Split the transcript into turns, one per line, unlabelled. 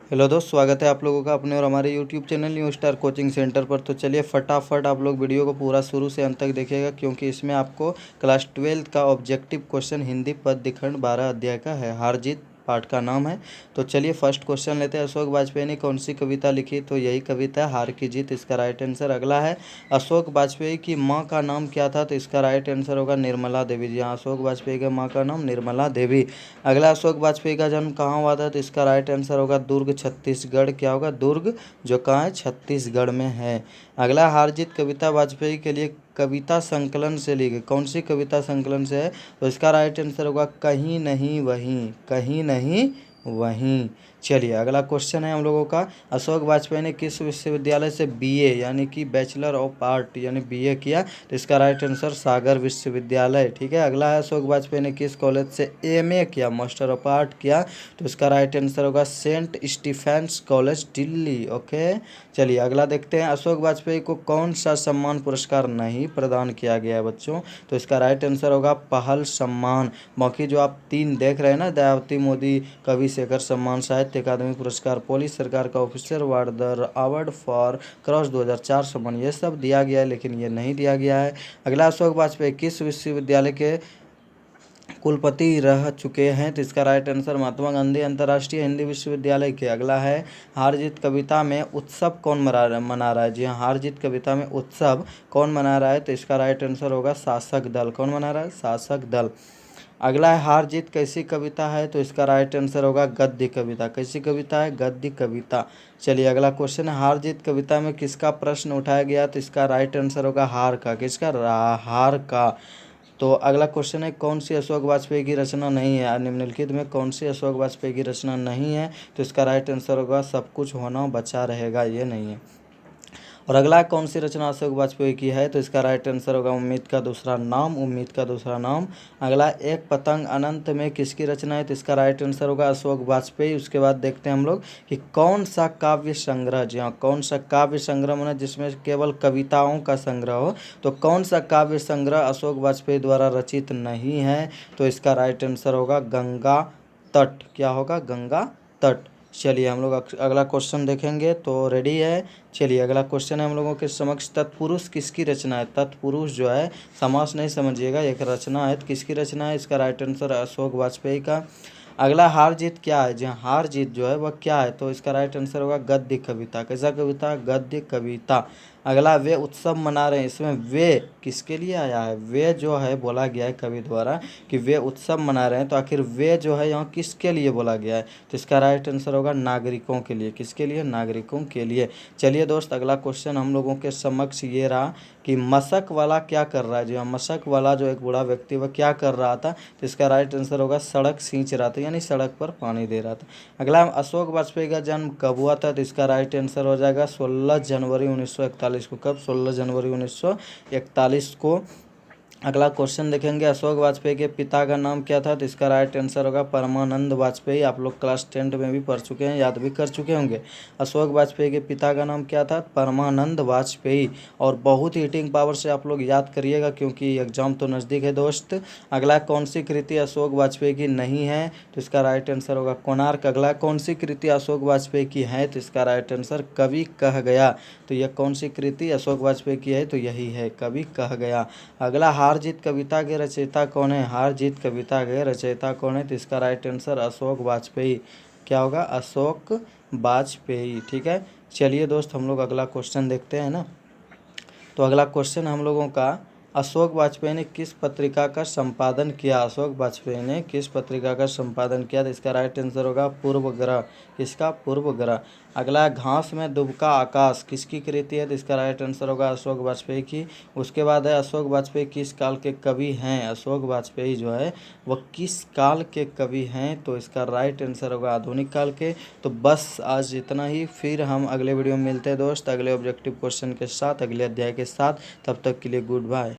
Hello दोस्त, स्वागत है आप लोगों का अपने और हमारे YouTube channel new star coaching centre पर। तो चलिए फटाफट आप लोग वीडियो को पूरा शुरू से अंत तक देखिएगा, क्योंकि इसमें आपको क्लास 12 का ऑब्जेक्टिव क्वेश्चन हिंदी पद्य खंड 12 अध्याय का है, हार जीत पाठ का नाम है। तो चलिए फर्स्ट क्वेश्चन लेते हैं। अशोक वाजपेयी ने कौन सी कविता लिखी? तो यही कविता है, हार की जीत, इसका राइट आंसर। अगला है, अशोक वाजपेयी की माँ का नाम क्या था? तो इसका राइट आंसर होगा निर्मला देवी। जी हाँ, अशोक वाजपेयी के माँ का नाम निर्मला देवी। अगला, अशोक वाजपेयी का जन्म कहाँ हुआ था? तो इसका राइट आंसर होगा दुर्ग, छत्तीसगढ़। क्या होगा? दुर्ग, जो कहाँ है? छत्तीसगढ़ में है। अगला, हार जीत कविता वाजपेयी के लिए कविता संकलन से ली गई। कौन सी कविता संकलन से है? तो इसका राइट आंसर होगा कहीं नहीं वहीं, कहीं नहीं वहीं। चलिए अगला क्वेश्चन है हम लोगों का, अशोक वाजपेयी ने किस विश्वविद्यालय से बीए यानी कि बैचलर ऑफ आर्ट यानी बीए किया? तो इसका राइट आंसर सागर विश्वविद्यालय। ठीक है। अगला है, अशोक वाजपेयी ने किस कॉलेज से एमए किया, मास्टर ऑफ आर्ट किया? तो इसका राइट आंसर होगा St Stephen's College, Delhi. Okay, चलिए अगला देखते हैं, अशोक वाजपेयी को कौन सा सम्मान पुरस्कार नहीं प्रदान किया गया है बच्चों? तो इसका राइट आंसर होगा पहल सम्मान। बाकी जो आप तीन देख रहे हैं ना, दयावती मोदी कवि शेखर सम्मान, साहित्य अकादमी पुरस्कार, पुलिस सरकार का ऑफिसर अवार्ड फॉर क्रॉस 2004 सम्मान, ये सब दिया गया है, लेकिन ये नहीं दिया गया है। अगला, अशोक वाजपेयी किस विश्वविद्यालय के कुलपति रह चुके हैं? तो इसका राइट आंसर महात्मा गांधी अंतर्राष्ट्रीय हिंदी विश्वविद्यालय के। अगला है, हार जीत कविता में उत्सव कौन मना रहा है? जी हाँ, हार जीत कविता में उत्सव कौन मना रहा है? तो इसका राइट आंसर होगा शासक दल। कौन मना रहा है? शासक दल। अगला है, हार जीत कैसी कविता है? तो इसका राइट आंसर होगा गद्य कविता। कैसी कविता है? गद्य कविता। चलिए अगला क्वेश्चन है, हार जीत कविता में किसका प्रश्न उठाया गया? तो इसका राइट आंसर होगा हार का। किसका? हार का। तो अगला क्वेश्चन है, कौन सी अशोक वाजपेयी की रचना नहीं है? निम्नलिखित में कौन सी अशोक वाजपेयी की रचना नहीं है? तो इसका राइट आंसर होगा सब कुछ होना बचा रहेगा, ये नहीं है। और अगला, कौन सी रचना अशोक वाजपेयी की है? तो इसका राइट आंसर होगा उम्मीद का दूसरा नाम, उम्मीद का दूसरा नाम। अगला, एक पतंग अनंत में किसकी रचना है? तो इसका राइट आंसर होगा अशोक वाजपेयी। उसके बाद देखते हैं हम लोग कि कौन सा काव्य संग्रह, जी हाँ, कौन सा काव्य संग्रह माने जिसमें केवल कविताओं का संग्रह हो, तो कौन सा काव्य संग्रह अशोक वाजपेयी द्वारा रचित नहीं है? तो इसका राइट आंसर होगा गंगा तट। क्या होगा? गंगा तट। चलिए हम लोग अगला क्वेश्चन देखेंगे, तो रेडी है। चलिए अगला क्वेश्चन है हम लोगों के समक्ष, तत्पुरुष किसकी रचना है? तत्पुरुष जो है समास नहीं समझिएगा, एक रचना है। तो किसकी रचना है? इसका राइट आंसर अशोक वाजपेयी का। अगला, हार जीत क्या है? जहाँ हार जीत जो है वह क्या है? तो इसका राइट आंसर होगा गद्य कविता। कैसा कविता? गद्य कविता। अगला, वे उत्सव मना रहे हैं, इसमें वे किसके लिए आया है? वे जो है बोला गया है कवि द्वारा कि वे उत्सव मना रहे हैं, तो आखिर वे जो है यहाँ किसके लिए बोला गया है? तो इसका राइट आंसर होगा नागरिकों के लिए। किसके लिए? नागरिकों के लिए। चलिए दोस्त अगला क्वेश्चन हम लोगों के समक्ष ये रहा कि मशक वाला क्या कर रहा है? जी हाँ, मशक वाला जो एक बूढ़ा व्यक्ति वह क्या कर रहा था? तो इसका राइट आंसर होगा सड़क सींच रहा था, यानी सड़क पर पानी दे रहा था। अगला, अशोक वाजपेयी का जन्म कब हुआ था? तो इसका राइट आंसर हो जाएगा 16 जनवरी 1941 को। कब? 16 जनवरी 1941 को। अगला क्वेश्चन देखेंगे, अशोक वाजपेयी के पिता का नाम क्या था? तो इसका राइट आंसर होगा परमानंद वाजपेयी। आप लोग क्लास 10 में भी पढ़ चुके हैं, याद भी कर चुके होंगे। अशोक वाजपेयी के पिता का नाम क्या था? परमानंद वाजपेयी। और बहुत हीटिंग पावर से आप लोग याद करिएगा, क्योंकि एग्जाम तो नज़दीक है दोस्त। अगला, कौन सी कृति अशोक वाजपेयी की नहीं है? तो इसका राइट आंसर होगा कोणार्क। अगला, कौन सी कृति अशोक वाजपेयी की है? तो इसका राइट आंसर कवि कह गया। तो यह कौन सी कृति अशोक वाजपेयी की है? तो यही है, कवि कह गया। अगला, हार जीत कविता के रचयिता कौन है? हार जीत कविता के रचयिता कौन है? तो इसका राइट आंसर अशोक वाजपेयी। क्या होगा? अशोक वाजपेयी। ठीक है। चलिए दोस्त हम लोग अगला क्वेश्चन देखते हैं ना। तो अगला क्वेश्चन हम लोगों का, अशोक वाजपेयी ने किस पत्रिका का संपादन किया? अशोक वाजपेयी ने किस पत्रिका का संपादन किया? तो इसका राइट आंसर होगा पूर्वग्रह। किसका? पूर्वग्रह। अगला, घास में दुबका आकाश किसकी कृति है? तो इसका राइट आंसर होगा अशोक वाजपेयी की। उसके बाद है, अशोक वाजपेयी किस काल के कवि हैं? अशोक वाजपेयी जो है वह किस काल के कवि हैं? तो इसका राइट आंसर होगा आधुनिक काल के। तो बस आज इतना ही, फिर हम अगले वीडियो में मिलते हैं दोस्त, अगले ऑब्जेक्टिव क्वेश्चन के साथ, अगले अध्याय के साथ। तब तक के लिए गुड बाय।